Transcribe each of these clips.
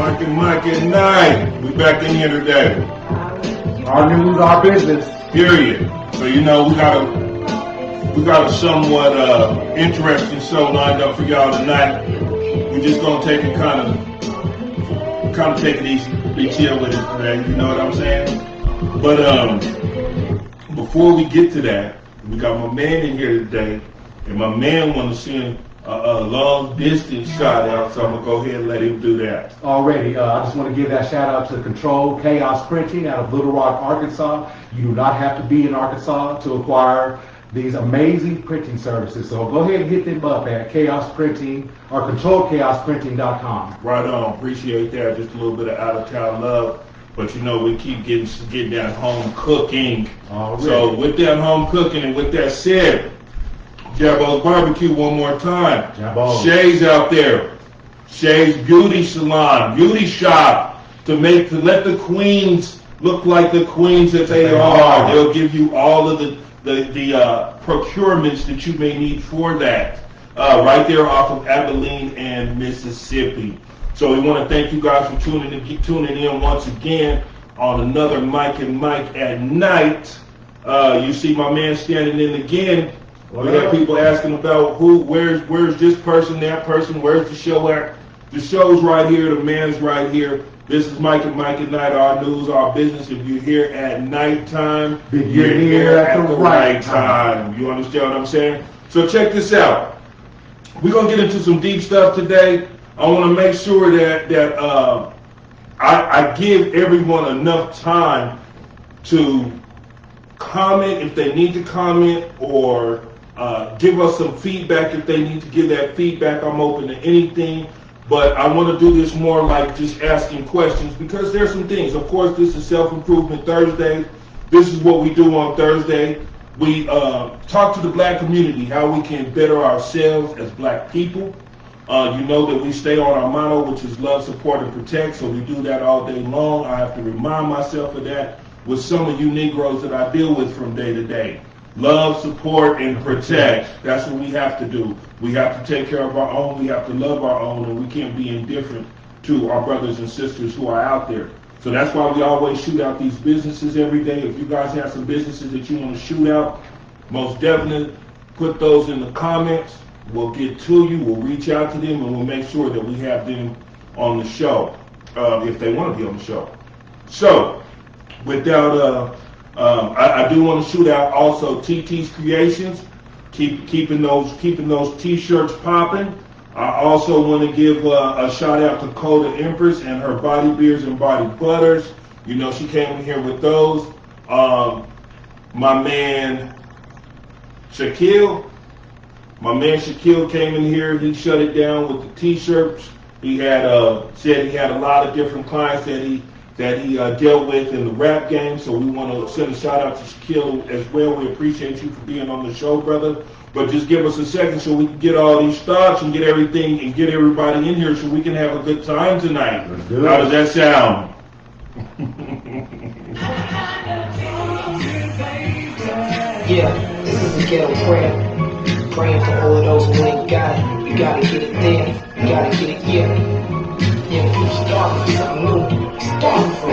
Mike and Mike at night. We back in here today. Our news, our business. Period. So we got a somewhat interesting show lined up for y'all tonight. We're just gonna take it kind of take it easy, be chill with it today. You know what I'm saying? But before we get to that, we got my man in here today, and my man want to send a long distance shout out, so I'm gonna go ahead and let him do that. Already, I just want to give that shout out to Control Chaos Printing out of Little Rock, Arkansas. You do not have to be in Arkansas to acquire these amazing printing services. So go ahead and hit them up at Chaos Printing or ControlChaosPrinting.com. Right on, appreciate that. Just a little bit of out of town love, but we keep getting that home cooking. Already. So with that home cooking and with that said, Jabbo's Barbecue one more time. Jabbo. Shay's out there. Shay's Beauty Salon, Beauty Shop, to let the queens look like the queens that they are. They'll give you all of the procurements that you may need for that. Right there off of Abilene and Mississippi. So we want to thank you guys for tuning in once again on another Mike and Mike at night. You see my man standing in again. We have people asking about where's this person, that person, where's the show at? The show's right here, the man's right here. This is Mike and Mike at night, our news, our business. If you're here at nighttime, you're here at the right time. You understand what I'm saying? So check this out. We're going to get into some deep stuff today. I want to make sure that I give everyone enough time to comment if they need to comment, or give us some feedback if they need to give that feedback. I'm open to anything, but I want to do this more like just asking questions, because there's some things. Of course, this is Self-Improvement Thursday. This is what we do on Thursday. We talk to the black community, how we can better ourselves as black people. You know that we stay on our motto, which is love, support, and protect, so we do that all day long. I have to remind myself of that with some of you Negroes that I deal with from day to day. Love, support, and protect. That's what we have to do. We have to take care of our own. We have to love our own, and we can't be indifferent to our brothers and sisters who are out there. So that's why we always shoot out these businesses every day. If you guys have some businesses that you want to shoot out, most definitely put those in the comments. We'll get to you. We'll reach out to them, and we'll make sure that we have them on the show if they want to be on the show. So without I do want to shoot out also TT's Creations, keeping those t-shirts popping. I also want to give a shout out to Coda Empress and her body beers and body butters. You know, she came in here with those. My man Shaquille came in here. He shut it down with the t-shirts. He had said he had a lot of different clients that he dealt with in the rap game, so we want to send a shout out to Shaquille as well. We appreciate you for being on the show, brother. But just give us a second so we can get all these thoughts and get everything and get everybody in here so we can have a good time tonight. How does that sound? Yeah, this is the ghetto prayer. Praying for all of those who ain't got it. You gotta get it there. You gotta get it here. Yeah, if you start with something new, start from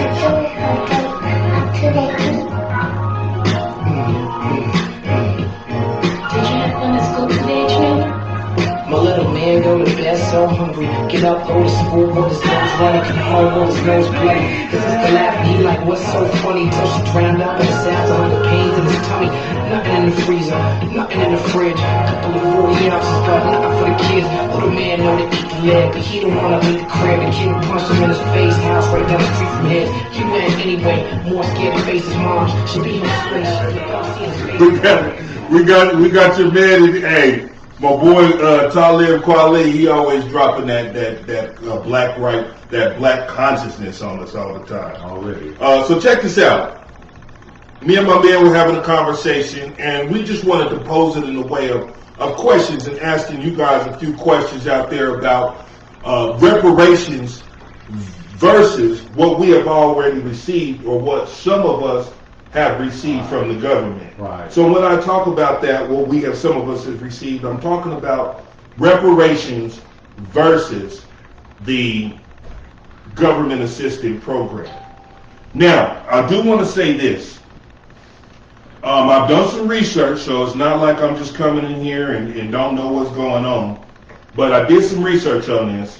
Did you have fun at school today, Trina? my little man go to bed so hungry. Get up, go to school with his nose running, come home with his nose bloody. His sister laughing, he like, what's so funny? Till she drowned out in the sounds of the pains in his tummy. Nothing in the freezer, nothing in the fridge. Couple of 40 ounces, but nothing for the kids. Little man know to eat the leg, but he don't wanna leave the crib. The kid punched him in his face, house right down the street from his. He went anyway, more scared to face his mom. Should be in his place, We got your man. Hey, my boy Talib Kweli, he always dropping that black consciousness on us all the time. Already. So check this out. Me and my man were having a conversation, and we just wanted to pose it in the way of questions and asking you guys a few questions out there about reparations versus what we have already received or what some of us have received from the government. Right. So when I talk about that, what we have, some of us have received, I'm talking about reparations versus the government assisted program. Now, I do want to say this. I've done some research, so it's not like I'm just coming in here and don't know what's going on. But I did some research on this.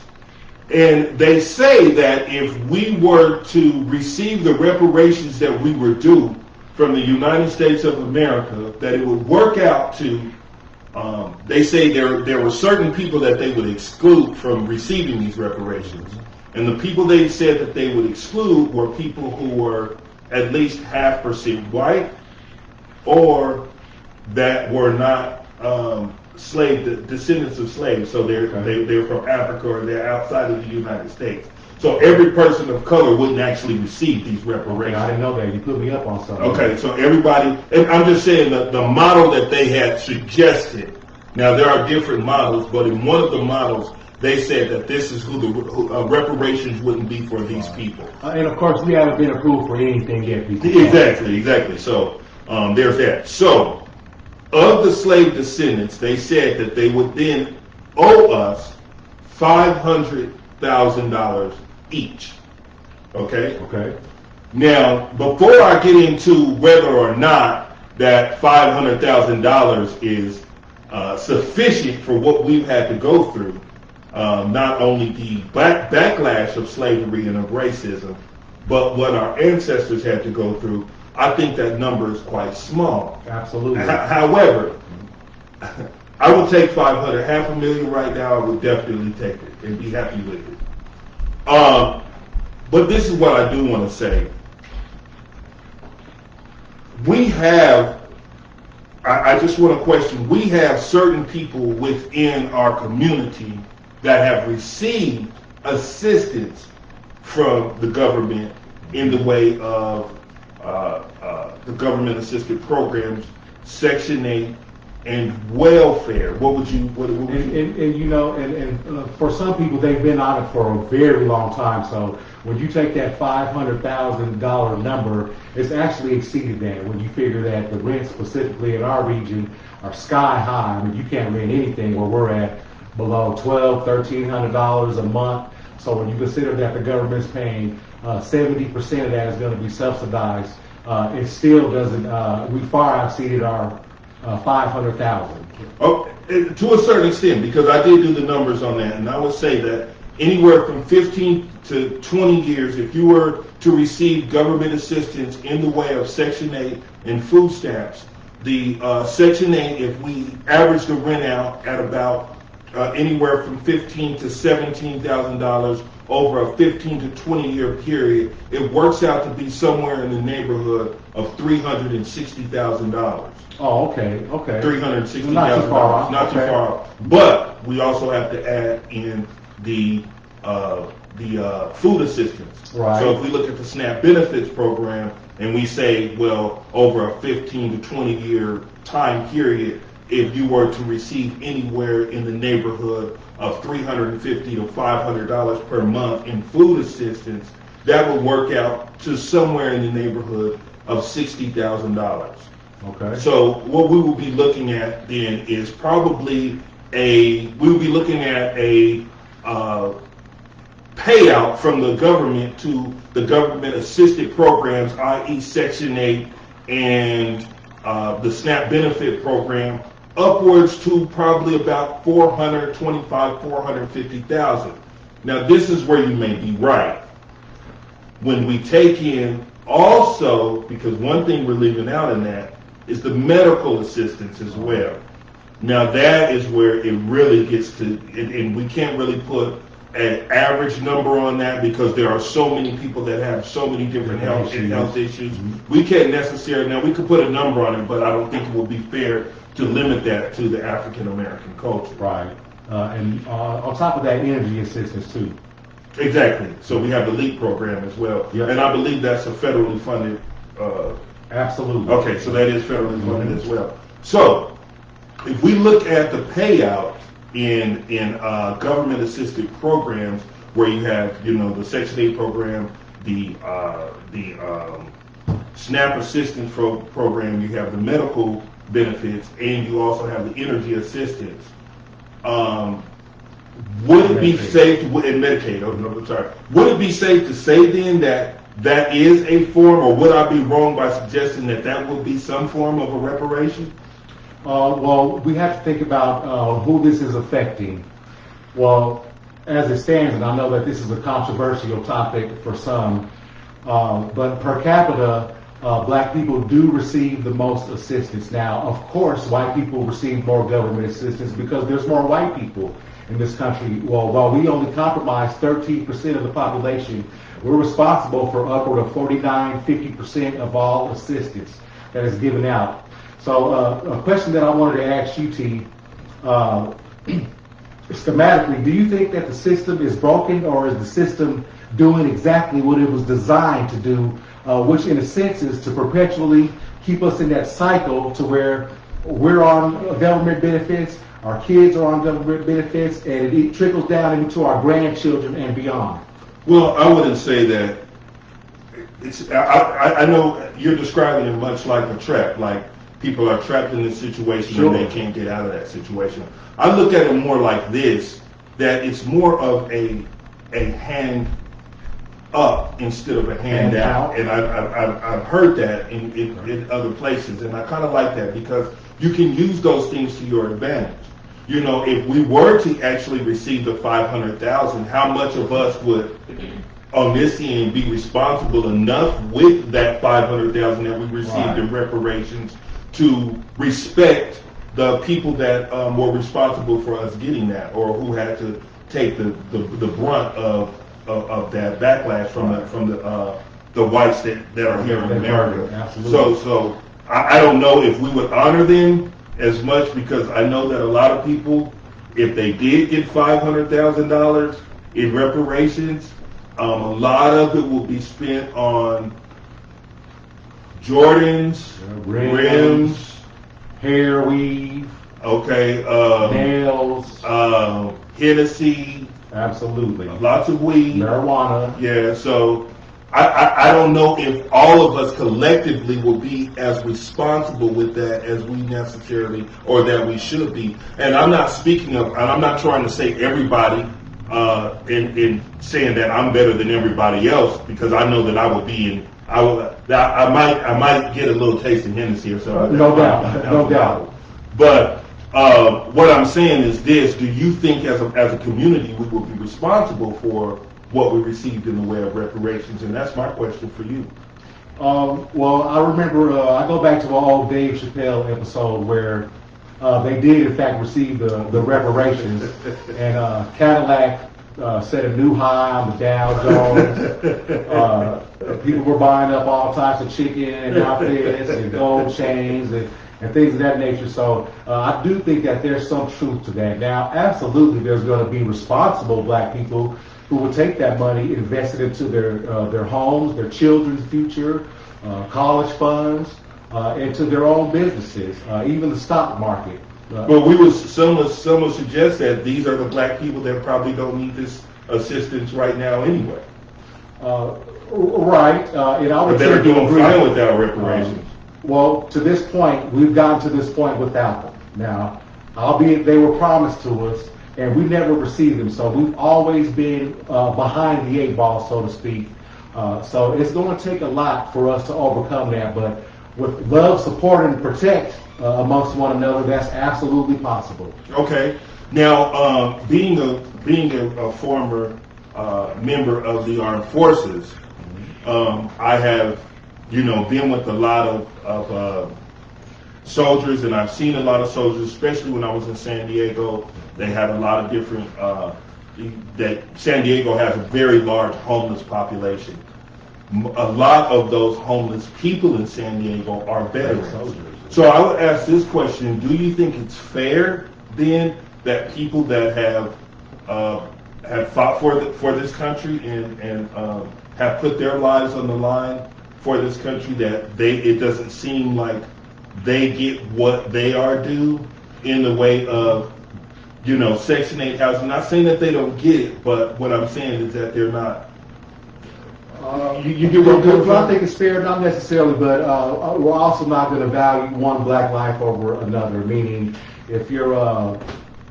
And they say that if we were to receive the reparations that we were due from the United States of America, that it would work out to, they say there were certain people that they would exclude from receiving these reparations. And the people they said that they would exclude were people who were at least 0.5% white or that were not descendants of slaves. So they're from Africa or they're outside of the United States. So every person of color wouldn't actually receive these reparations. I didn't know that. You put me up on something. Okay, so everybody, and I'm just saying that the model that they had suggested, now there are different models, but in one of the models, they said that this is who the reparations wouldn't be for these people. And of course, we haven't been approved for anything yet. Exactly. So there's that. So of the slave descendants, they said that they would then owe us $500,000 each. Okay? Now, before I get into whether or not that $500,000 is sufficient for what we've had to go through, not only the backlash of slavery and of racism, but what our ancestors had to go through, I think that number is quite small. Absolutely. However, I would take 500, $500,000 right now. I would definitely take it and be happy with it. But this is what I do want to say. We have, I just want to question, we have certain people within our community that have received assistance from the government in the way of the government assisted programs, Section 8, and welfare. What would you? And for some people, they've been on it for a very long time. So when you take that $500,000 number, it's actually exceeded that. When you figure that the rents specifically in our region are sky high. I mean, you can't rent anything where we're at below $1,200, $1,300 a month. So when you consider that the government's paying 70% of that is going to be subsidized, it still doesn't. We far exceeded our 500,000. Oh, to a certain extent, because I did do the numbers on that, and I would say that anywhere from 15 to 20 years, if you were to receive government assistance in the way of Section 8 and food stamps, the Section 8, if we average the rent out at about anywhere from $15,000 to $17,000 over a 15 to 20 year period, it works out to be somewhere in the neighborhood of $360,000. Oh, okay. $360,000. Not too far off. Not too far off. But we also have to add in the food assistance. Right. So if we look at the SNAP benefits program and we say, well, over a 15 to 20 year time period, if you were to receive anywhere in the neighborhood of $350 to $500 per month in food assistance, that would work out to somewhere in the neighborhood of $60,000. Okay. So what we will be looking at then is probably a payout from the government to the government assisted programs, i.e. Section 8 and the SNAP benefit program, upwards to probably about $450,000. Now this is where you may be right. When we take in also, because one thing we're leaving out in that is the medical assistance as well. Now that is where it really gets to, and we can't really put an average number on that because there are so many people that have so many different health issues. Mm-hmm. We can't necessarily, now we could put a number on it, but I don't think it would be fair to limit that to the African American culture. Right. And on top of that, energy assistance too. Exactly. So we have the LEAP program as well. Yep. And I believe that's a federally funded. Absolutely. Okay, so that is federally funded as well. So if we look at the payout in government assisted programs where you have, the Section 8 program, the SNAP assistance program, you have the medical benefits, and you also have the energy assistance. would it be Medicaid. safe to, in Medicaid, oh, no, I'm sorry, would it be safe to say then that that is a form, or would I be wrong by suggesting that that would be some form of a reparation? Well, we have to think about who this is affecting. Well, as it stands, and I know that this is a controversial topic for some, but per capita, black people do receive the most assistance. Now, of course, white people receive more government assistance because there's more white people in this country. Well, while we only comprise 13% of the population, we're responsible for upward of 49, 50% of all assistance that is given out. So a question that I wanted to ask you, T, schematically, do you think that the system is broken, or is the system doing exactly what it was designed to do, which in a sense is to perpetually keep us in that cycle to where we're on government benefits, our kids are on government benefits, and it trickles down into our grandchildren and beyond? Well, I wouldn't say that. It's. I know you're describing it much like a trap, like people are trapped in this situation Sure. and they can't get out of that situation. I look at it more like this, that it's more of a hand up instead of a hand Hand down. out. And I've heard that in other places, and I kind of like that because you can use those things to your advantage. You know, if we were to actually receive the 500,000, how much of us would, on this end, be responsible enough with that 500,000 that we received Right. in reparations to respect the people that were responsible for us getting that, or who had to take the brunt of that backlash from the whites that are here in America. Absolutely. So I don't know if we would honor them as much, because I know that a lot of people, if they did get $500,000 in reparations, a lot of it will be spent on Jordans, rims, hair weave, okay, nails, Hennessy, absolutely, lots of weed. marijuana. Yeah, so I don't know if all of us collectively will be as responsible with that as we necessarily, or that we should be. And I'm not speaking of, and I'm not trying to say everybody in saying that I'm better than everybody else, because I know that I would be in, I might get a little taste of Hennessy or something. No doubt, no doubt. But what I'm saying is this: do you think, as a community, we will be responsible for what we received in the way of reparations? And that's my question for you. Well, I remember, I go back to an old Dave Chappelle episode where they did, in fact, receive the reparations, and Cadillac set a new high on the Dow Jones. People were buying up all types of chicken and outfits and gold chains and things of that nature. So I do think that there's some truth to that. Now, absolutely, there's going to be responsible black people who will take that money, invest it into their homes, their children's future, college funds, into their own businesses, even the stock market. But some would suggest that these are the black people that probably don't need this assistance right now anyway. Right, and I would But they're tend to doing agree. fine without reparations. Well, to this point, we've gotten to this point without them. Now, albeit they were promised to us, and we never received them, so we've always been behind the eight ball, so to speak. So it's going to take a lot for us to overcome that, but with love, support, and protect amongst one another, that's absolutely possible. Okay. Now, being a former member of the armed forces, I have, been with a lot of soldiers, and I've seen a lot of soldiers, especially when I was in San Diego. They had a lot of different. That San Diego has a very large homeless population. A lot of those homeless people in San Diego are veterans. So I would ask this question: do you think it's fair then that people that have fought for this country and have put their lives on the line for this country, that it doesn't seem like they get what they are due in the way of, Section 8 housing? I'm not saying that they don't get it, but what I'm saying is that they're not. You get what I'm coming Well, I from? think it's fair, not necessarily, but we're also not going to value one black life over another. Meaning, if you're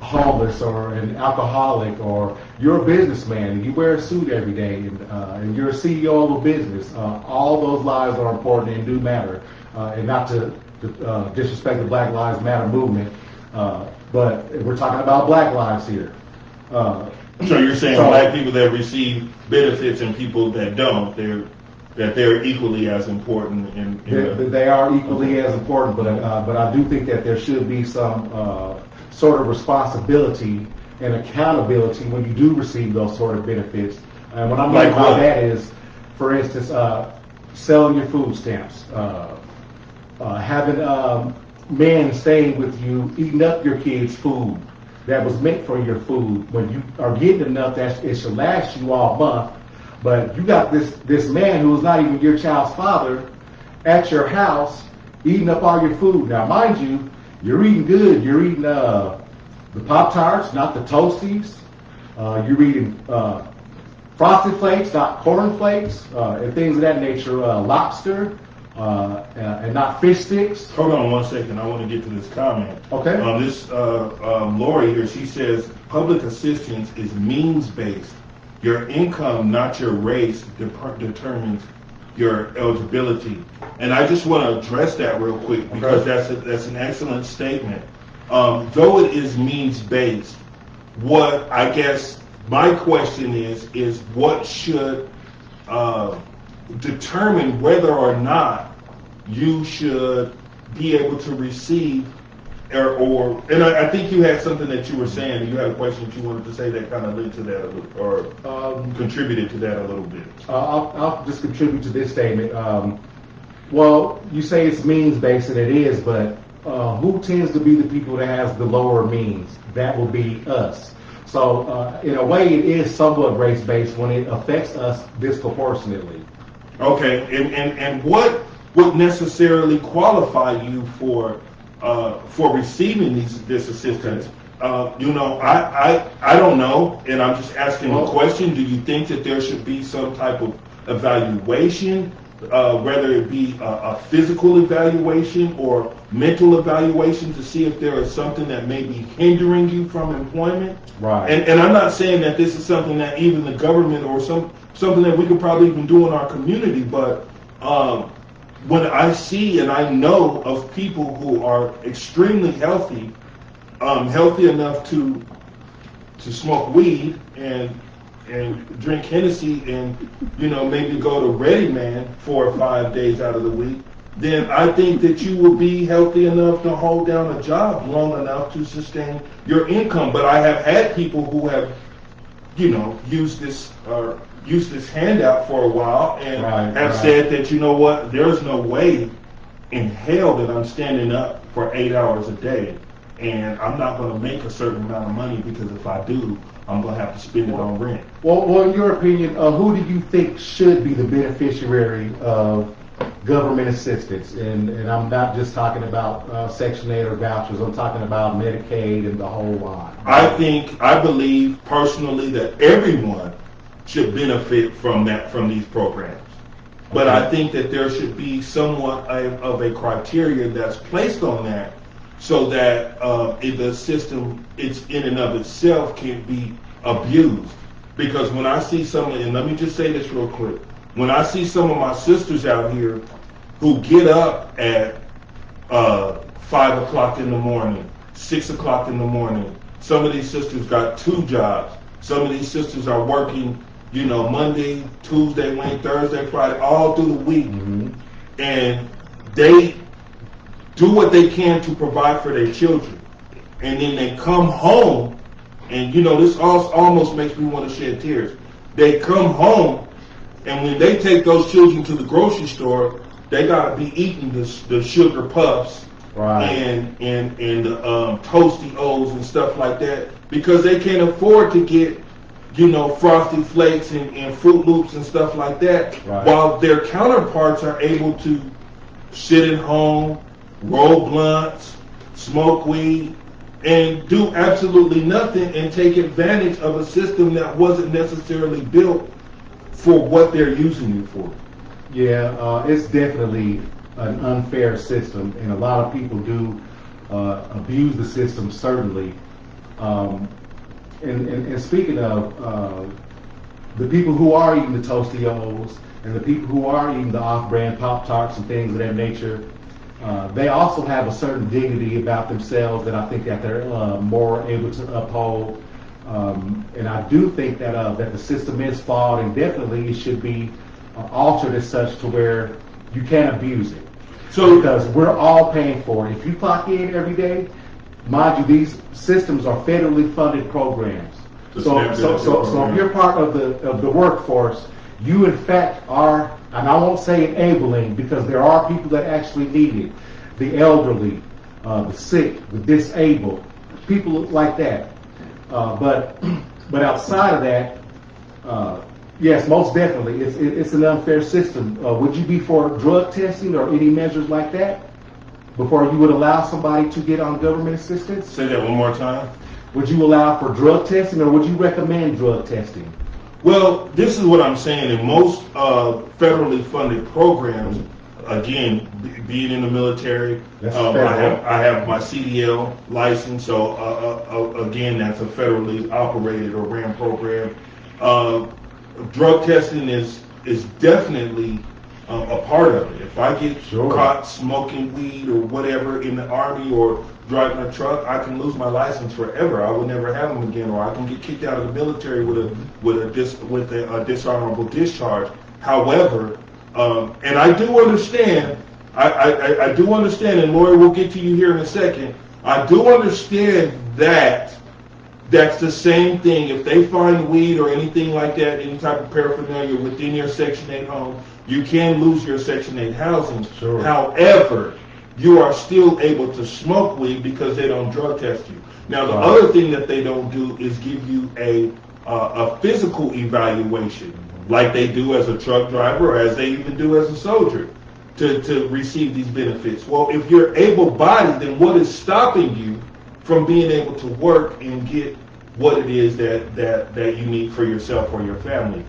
homeless or an alcoholic, or you're a businessman and you wear a suit every day, and you're a CEO of a business, all those lives are important and do matter. And not to disrespect the Black Lives Matter movement, but we're talking about Black lives here. So you're saying black people that receive benefits and people that don't, they're equally as important They are equally as important, but I do think that there should be some sort of responsibility and accountability when you do receive those sort of benefits. And what I mean Like by what? that is, for instance, selling your food stamps, having men staying with you, eating up your kids' food that was meant for your food. When you are getting enough that it should last you all month, but you got this man who is not even your child's father at your house eating up all your food. Now, mind you, you're eating good. You're eating the Pop-Tarts, not the Toasties. You're eating Frosted Flakes, not Corn Flakes, and things of that nature. Lobster, and not fish sticks. Hold on 1 second. I want to get to this comment. Okay. This Lori here, she says public assistance is means-based. Your income, not your race, determines your eligibility. And I just want to address that real quick because that's an excellent statement. Though it is means-based, what I guess my question is what should determine whether or not you should be able to receive and I think you had something that you were saying, you had a question that you wanted to say that kind of linked to that a little, or contributed to that a little bit. I'll just contribute to this statement. Well, you say it's means-based, and it is, but who tends to be the people that has the lower means? That will be us. So in a way, it is somewhat race-based when it affects us disproportionately. Okay, and what would necessarily qualify you for receiving this assistance? I don't know, and I'm just asking a question. Do you think that there should be some type of evaluation, whether it be a physical evaluation or mental evaluation, to see if there is something that may be hindering you from employment? Right. And I'm not saying that this is something that even the government or something that we could probably even do in our community, but when I see and I know of people who are extremely healthy, healthy enough to smoke weed and drink Hennessy and maybe go to Ready Man 4 or 5 days out of the week, then I think that you will be healthy enough to hold down a job long enough to sustain your income. But I have had people who have used this handout for a while and have said that, you know what, there's no way in hell that I'm standing up for 8 hours a day and I'm not going to make a certain amount of money, because if I do, I'm going to have to spend it on rent. Well, in your opinion, who do you think should be the beneficiary of government assistance? And I'm not just talking about Section 8 or vouchers. I'm talking about Medicaid and the whole line. I believe personally that everyone should benefit from these programs. But I think that there should be somewhat of a criteria that's placed on that, so that the system, it's in and of itself, can't be abused. Because when I see someone, and let me just say this real quick, when I see some of my sisters out here who get up at 5 o'clock in the morning, 6 o'clock in the morning, some of these sisters got 2 jobs. Some of these sisters are working, Monday, Tuesday, Wednesday, Thursday, Friday, all through the week. Mm-hmm. And they do what they can to provide for their children. And then they come home, and this almost makes me want to shed tears. They come home, and when they take those children to the grocery store, they gotta be eating the sugar puffs, right, and the Toasty O's and stuff like that, because they can't afford to get Frosted Flakes and Fruit Loops and stuff like that, right, while their counterparts are able to sit at home, roll blunts, smoke weed, and do absolutely nothing and take advantage of a system that wasn't necessarily built for what they're using it for. Yeah, it's definitely an unfair system, and a lot of people do abuse the system, certainly. And speaking of the people who are eating the Tostios and the people who are eating the off-brand Pop-Tarts and things of that nature, they also have a certain dignity about themselves that I think that they're more able to uphold. And I do think that that the system is flawed, and definitely it should be altered as such to where you can't abuse it. So, Because we're all paying for it. If you clock in every day, mind you, these systems are federally funded programs. The So SNAP benefit if program. you're part of the workforce, you in fact are, and I won't say enabling, because there are people that actually need it. The elderly, the sick, the disabled, people like that. But outside of that, yes, most definitely, it's an unfair system. Would you be for drug testing or any measures like that before you would allow somebody to get on government assistance? say that one more time. Would you allow for drug testing, or would you recommend drug testing? Well, this is what I'm saying. In most federally funded programs, again, being in the military, That's I federal. have my CDL license, so again, that's a federally operated or ran program. Drug testing is definitely a part of it. If I get Sure. caught smoking weed or whatever in the Army or driving a truck, I can lose my license forever. I will never have them again, or I can get kicked out of the military with a dishonorable discharge. However, and I do understand, I do understand, and Lori will get to you here in a second. I do understand that that's the same thing. If they find weed or anything like that, any type of paraphernalia within your Section 8 home, you can lose your Section 8 housing. Sure. However, you are still able to smoke weed because they don't drug test you. Now, the Right. other thing that they don't do is give you a physical evaluation, like they do as a truck driver or as they even do as a soldier, to receive these benefits. Well, if you're able-bodied, then what is stopping you from being able to work and get what it is that you need for yourself or your family?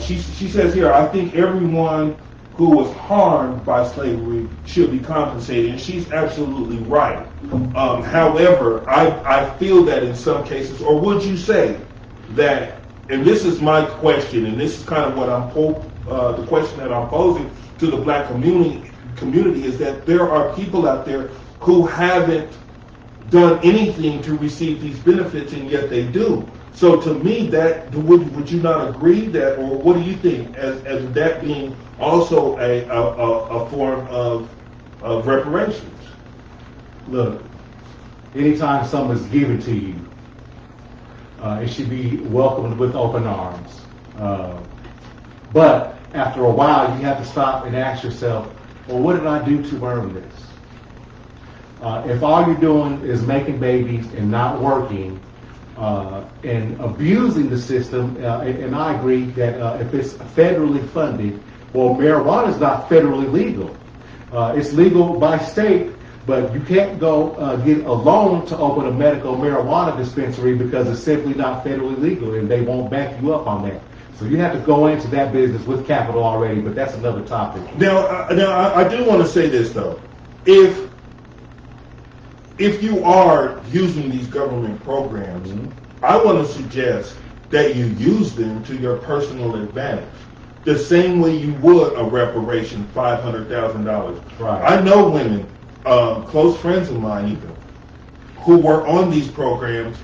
She says here, I think everyone who was harmed by slavery should be compensated, and she's absolutely right. However, I feel that in some cases, or would you say that, and this is my question, and this is kind of what the question that I'm posing to the black community is that there are people out there who haven't done anything to receive these benefits, and yet they do. So to me, that would you not agree that, or what do you think, as that being also a form of reparations? Look, anytime something is given to you, it should be welcomed with open arms. But after a while, you have to stop and ask yourself, well, what did I do to earn this? If all you're doing is making babies and not working, and abusing the system, and I agree that if it's federally funded, well, marijuana is not federally legal. It's legal by state, but you can't go get a loan to open a medical marijuana dispensary because it's simply not federally legal, and they won't back you up on that. So you have to go into that business with capital already, but that's another topic. Now, I do want to say this though: if you are using these government programs, I want to suggest that you use them to your personal advantage, the same way you would a reparation, $500,000. Right. I know women, close friends of mine even, who were on these programs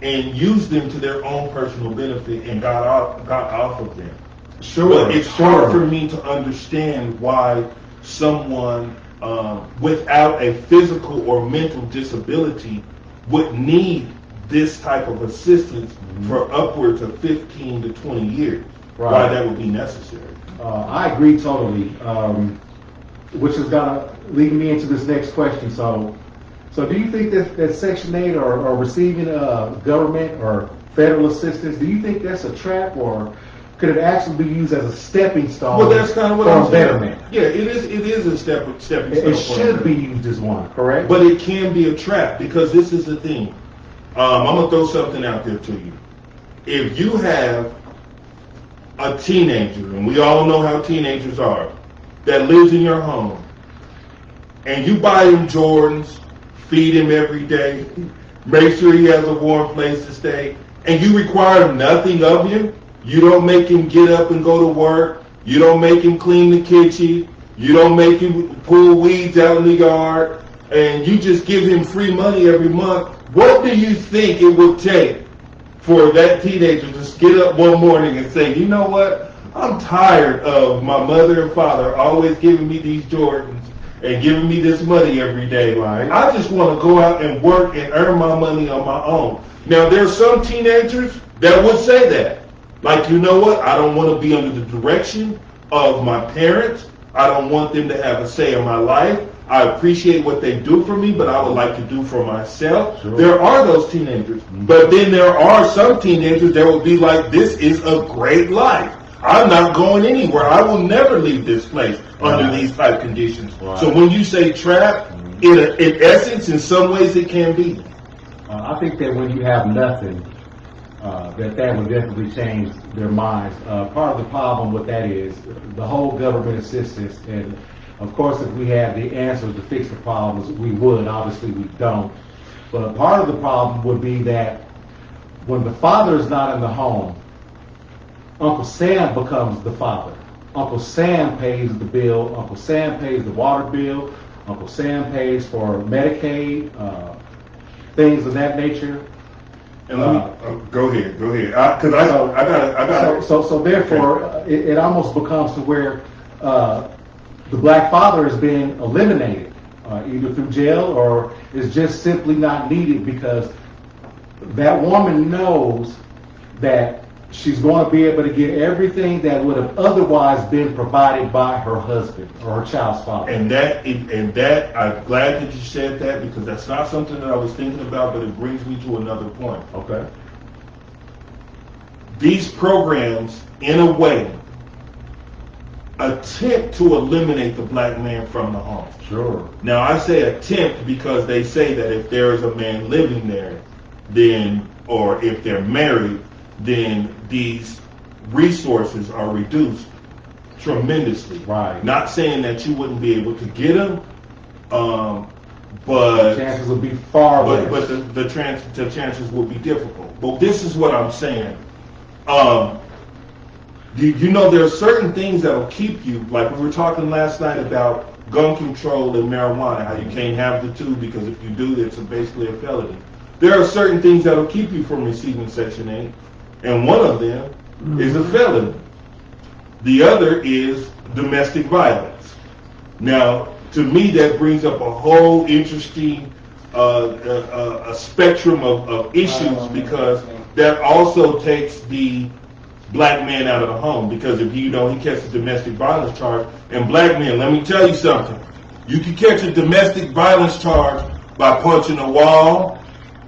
and used them to their own personal benefit and got off of them. Sure, But it's hard for sure. me to understand why someone without a physical or mental disability would need this type of assistance for upwards of 15 to 20 years. Right. Why that would be necessary. I agree totally, which is gonna lead me into this next question. So do you think that Section 8 or receiving government or federal assistance, do you think that's a trap, or could it actually be used as a stepping stone Well, that's kind of what for I'm saying. betterment? Yeah, it is a stepping stone. It for should be betterment. used as one, correct? But it can be a trap, because this is the thing. I'm going to throw something out there to you. If you have a teenager, and we all know how teenagers are, that lives in your home, and you buy him Jordans, feed him every day, make sure he has a warm place to stay, and you require nothing of him. You don't make him get up and go to work. You don't make him clean the kitchen. You don't make him pull weeds out in the yard, and you just give him free money every month. What do you think it would take for that teenager to just get up one morning and say, you know what, I'm tired of my mother and father always giving me these Jordans and giving me this money every day. Right. I just want to go out and work and earn my money on my own. Now, there are some teenagers that would say that. Like, you know what, I don't want to be under the direction of my parents. I don't want them to have a say in my life. I appreciate what they do for me, but I would like to do for myself. Sure. There are those teenagers. But then there are some teenagers that will be like, this is a great life. I'm not going anywhere. I will never leave this place under these type conditions. Right. So when you say trap, in essence, in some ways it can be. I think that when you have nothing, that would definitely change their minds. Part of the problem with that is the whole government assistance, and of course if we had the answers to fix the problems, we would. Obviously we don't. But part of the problem would be that when the father is not in the home, Uncle Sam becomes the father. Uncle Sam pays the bill. Uncle Sam pays the water bill. Uncle Sam pays for Medicaid, things of that nature. And let me go ahead, because I got. So therefore, it almost becomes to where the black father is being eliminated, either through jail or is just simply not needed, because that woman knows that she's going to be able to get everything that would have otherwise been provided by her husband or her child's father. And that, I'm glad that you said that, because that's not something that I was thinking about, but it brings me to another point. Okay. These programs, in a way, attempt to eliminate the black man from the home. Sure. Now, I say attempt because they say that if there is a man living there, then, or if they're married, then these resources are reduced tremendously. Right. Not saying that you wouldn't be able to get them, but Chances would be far less. but the chances will be difficult. But this is what I'm saying. You know, there are certain things that will keep you, like we were talking last night about gun control and marijuana, how you can't have the two, because if you do, it's basically a felony. There are certain things that will keep you from receiving Section 8, and one of them is a felony. The other is domestic violence. Now, to me, that brings up a whole interesting a spectrum of issues, because that also takes the black man out of the home, because if he catches a domestic violence charge, and black men, let me tell you something, you can catch a domestic violence charge by punching a wall,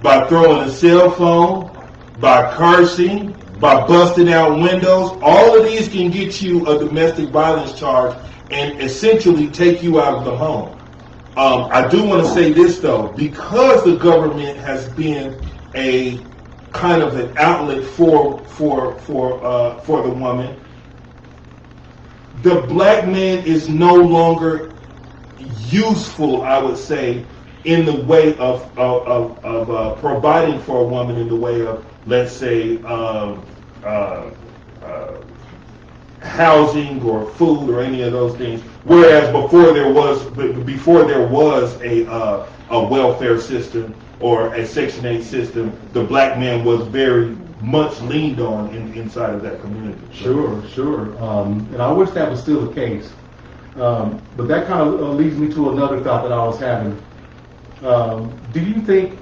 by throwing a cell phone, by cursing, by busting out windows. All of these can get you a domestic violence charge and essentially take you out of the home. I do want to say this though, because the government has been a kind of an outlet for the woman, the black man is no longer useful, I would say, in the way of providing for a woman, in the way of, let's say, housing or food or any of those things. Whereas before there was a welfare system or a Section 8 system, the black man was very much leaned on inside of that community. Sure. And I wish that was still the case. But that kind of leads me to another thought that I was having. Do you think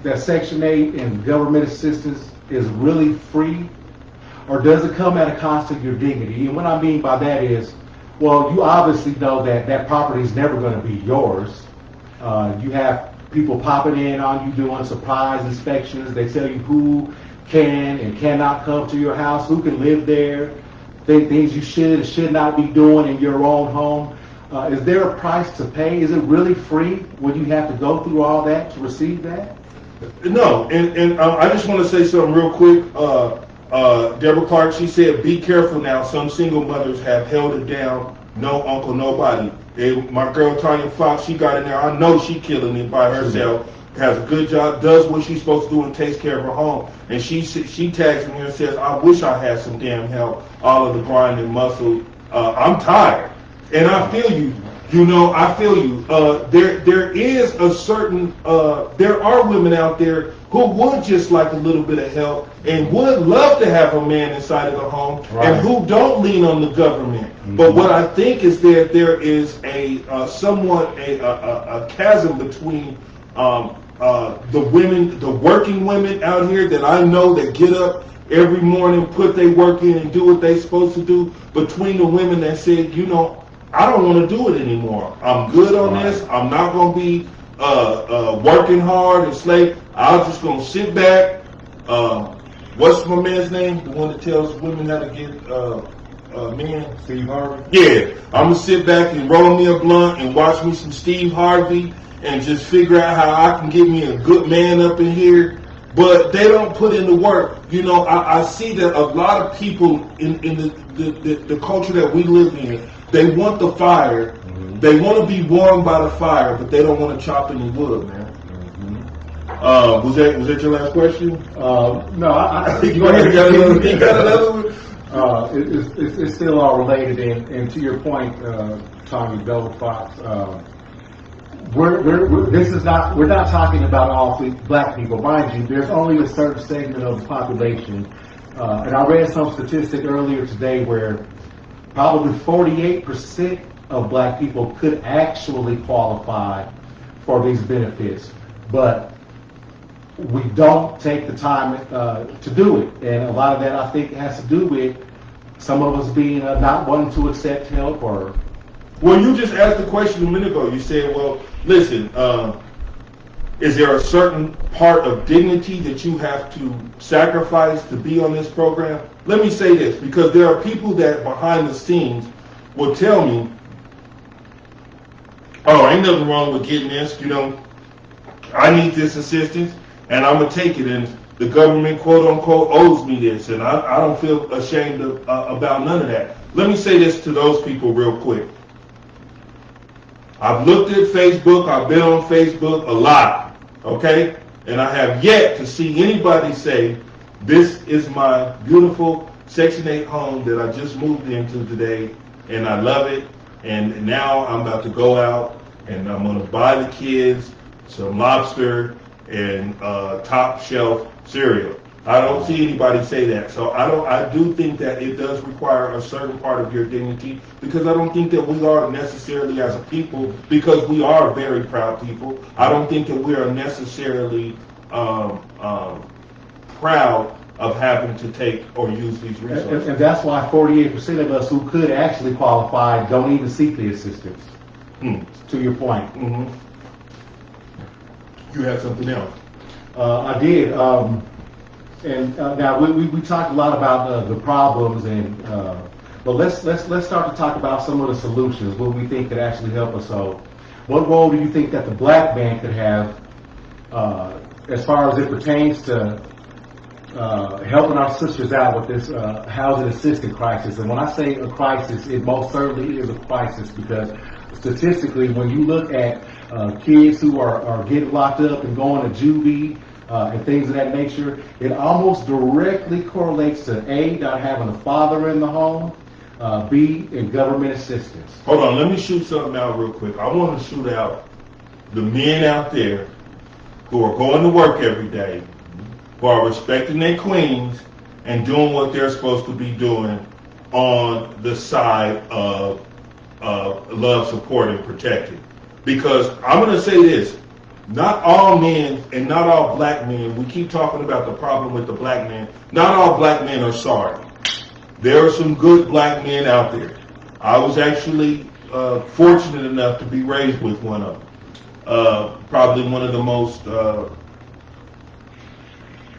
that Section 8 and government assistance is really free? Or does it come at a cost of your dignity? And what I mean by that is, well, you obviously know that that property is never going to be yours. You have people popping in on you, doing surprise inspections. They tell you who can and cannot come to your house, who can live there, things you should and should not be doing in your own home. Is there a price to pay? Is it really free when you have to go through all that to receive that? No, and I just want to say something real quick. Deborah Clark, she said, be careful now. Some single mothers have held it down. No uncle, nobody. My girl Tanya Fox, she got in there. I know she killing it by herself. has a good job, does what she's supposed to do, and takes care of her home. And she tags me and says, "I wish I had some damn help. All of the grind and muscle. I'm tired." And I feel you. You know, I feel you. There is a certain, there are women out there who would just like a little bit of help and would love to have a man inside of the home, Right. and who don't lean on the government. But what I think is that there is somewhat a chasm between the women, the working women out here that I know that get up every morning, put their work in and do what they're supposed to do, between the women that said, you know, I don't want to do it anymore. I'm good on this. I'm not going to be working hard and slave. I'm just going to sit back. What's my man's name? The one that tells women how to get men? Steve Harvey? Yeah. I'm going to sit back and roll me a blunt and watch me some Steve Harvey and just figure out how I can get me a good man up in here. But they don't put in the work. You know, I see that a lot of people in the culture that we live in, they want the fire. Mm-hmm. They want to be warmed by the fire, but they don't want to chop any wood, man. Mm-hmm. Was that your last question? No, I think You got another one? It's still all related, and to your point, Tommy Gold Fox, we're not talking about all black people. Mind you, there's only a certain segment of the population, and I read some statistic earlier today where probably 48% of black people could actually qualify for these benefits, but we don't take the time to do it. And a lot of that, I think, has to do with some of us being not wanting to accept help or... Well, you just asked the question a minute ago. You said, well, listen, is there a certain part of dignity that you have to sacrifice to be on this program? Let me say this, because there are people that behind the scenes will tell me, oh, ain't nothing wrong with getting this, you know, I need this assistance, and I'm going to take it, and the government, quote unquote, owes me this, and I don't feel ashamed about none of that. Let me say this to those people real quick. I've looked at Facebook, I've been on Facebook a lot, okay? And I have yet to see anybody say, this is my beautiful Section 8 home that I just moved into today, and I love it, and now I'm about to go out, and I'm going to buy the kids some lobster and top shelf cereal. I don't see anybody say that. So I do think that it does require a certain part of your dignity, because I don't think that we are necessarily, as a people, because we are very proud people, I don't think that we are necessarily proud of having to take or use these resources. And that's why 48% of us who could actually qualify don't even seek the assistance. To your point. Mm-hmm. You had something else. I did. And now we talked a lot about the problems, and but let's start to talk about some of the solutions, what we think could actually help us. So, what role do you think that the black man could have as far as it pertains to helping our sisters out with this housing assistance crisis? And when I say a crisis, it most certainly is a crisis, because statistically, when you look at kids who are getting locked up and going to juvie, and things of that nature, it almost directly correlates to A, not having a father in the home, B, in government assistance. Hold on, let me shoot something out real quick. I want to shoot out the men out there who are going to work every day, who are respecting their queens and doing what they're supposed to be doing on the side of love, support, and protecting. Because I'm going to say this, not all men and not all black men, we keep talking about the problem with the black man, not all black men are sorry. There are some good black men out there. I was actually fortunate enough to be raised with one of them. Probably one of the most,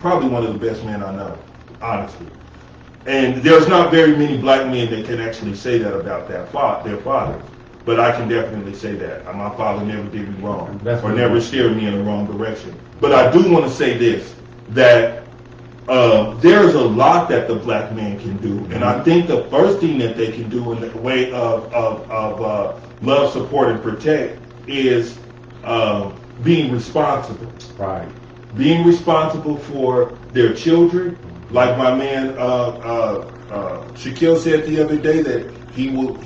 probably one of the best men I know, honestly. And there's not very many black men that can actually say that about their father. But I can definitely say that. My father never did me wrong, or never steered me in the wrong direction. But I do want to say this, that there's a lot that the black man can do. And I think the first thing that they can do in the way of love, support, and protect is being responsible. Right. Being responsible for their children, like my man Shaquille said the other day, that he would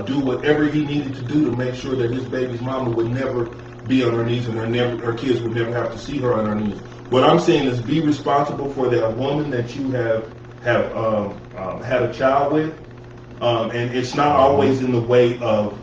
do whatever he needed to do to make sure that his baby's mama would never be on her knees and her kids would never have to see her on her knees. What I'm saying is be responsible for that woman that you have had a child with, and it's not always in the way of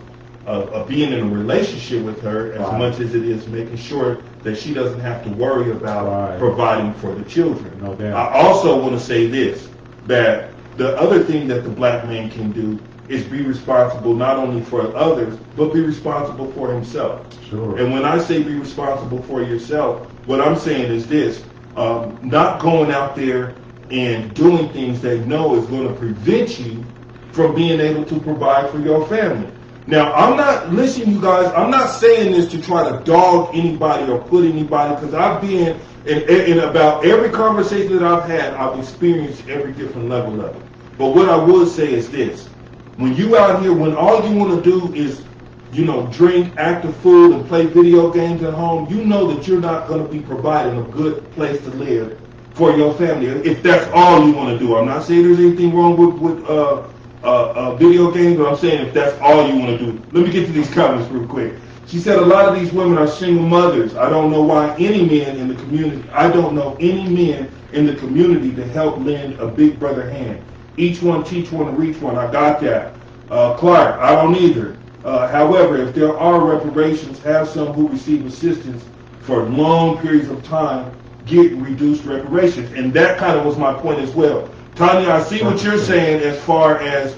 being in a relationship with her as Right. much as it is making sure that she doesn't have to worry about Right. providing for the children. No doubt. I also want to say this, that the other thing that the black man can do is be responsible not only for others, but be responsible for himself. Sure. And when I say be responsible for yourself, what I'm saying is this, not going out there and doing things that you know is going to prevent you from being able to provide for your family. Now, listen, you guys, I'm not saying this to try to dog anybody or put anybody, because I've been, in about every conversation that I've had, I've experienced every different level of it. But what I would say is this, when you out here, when all you want to do is, drink active food and play video games at home, you know that you're not going to be providing a good place to live for your family, if that's all you want to do. I'm not saying there's anything wrong with video games, but I'm saying if that's all you want to do. Let me get to these comments real quick. She said a lot of these women are single mothers. I don't know why any men in the community, I don't know any men in the community to help lend a big brother hand. Each one teach one to reach one. I got that. Clark, I don't either. However, if there are reparations, have some who receive assistance for long periods of time get reduced reparations. And that kind of was my point as well. Tanya, I see what you're saying as far as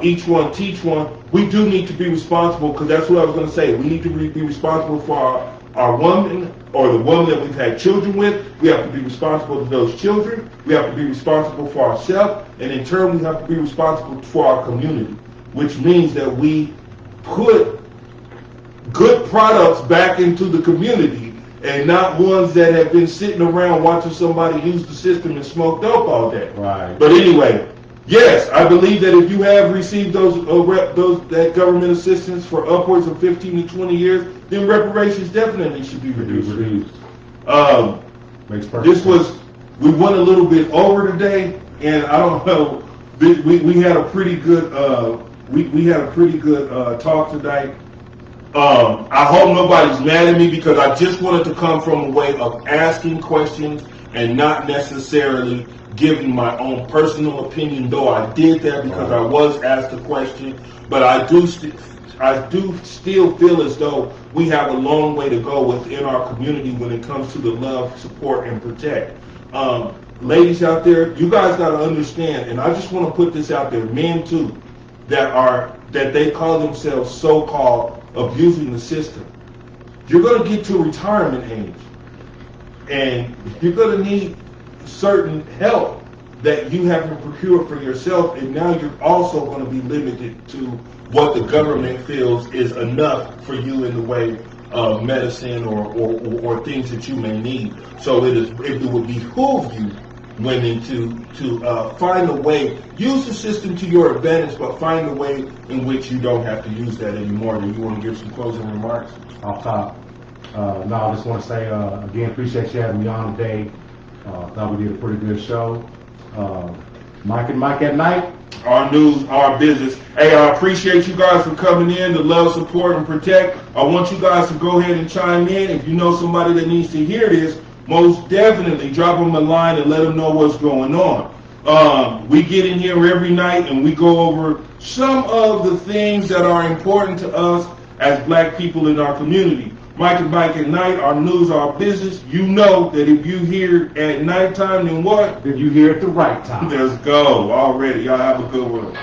each one teach one. We do need to be responsible, because that's what I was going to say. We need to be responsible for our woman or the woman that we've had children with. We have to be responsible for those children. We have to be responsible for ourselves. And in turn, we have to be responsible for our community, which means that we put good products back into the community and not ones that have been sitting around watching somebody use the system and smoke dope all day. Right. But anyway, yes, I believe that if you have received that government assistance for upwards of 15 to 20 years, then reparations definitely should be reduced. Makes perfect This was, we went a little bit over today, and I don't know, we had a pretty good, we had a pretty good talk tonight. I hope nobody's mad at me, because I just wanted to come from a way of asking questions and not necessarily giving my own personal opinion, though I did that because I was asked a question. But I do still feel as though we have a long way to go within our community when it comes to the love, support, and protect. Ladies out there, you guys got to understand, and I just want to put this out there, men too, that they call themselves so-called abusing the system. You're going to get to retirement age, and you're going to need certain help that you haven't procured for yourself, and now you're also going to be limited to what the government feels is enough for you in the way of medicine or things that you may need. So it would behoove you, women, to find a way, use the system to your advantage, but find a way in which you don't have to use that anymore. Do you want to give some closing remarks? off top. No, I just want to say, again, appreciate you having me on today. Thought we did a pretty good show. Mike and Mike at Night. Our news, our business. Hey, I appreciate you guys for coming in to love, support, and protect. I want you guys to go ahead and chime in. If you know somebody that needs to hear this, most definitely drop them a line and let them know what's going on. We get in here every night and we go over some of the things that are important to us as black people in our community. Mike and Mike at Night, our news, our business. You know that if you hear at nighttime, then what? Then you hear at the right time. Let's go. Already. Y'all have a good one.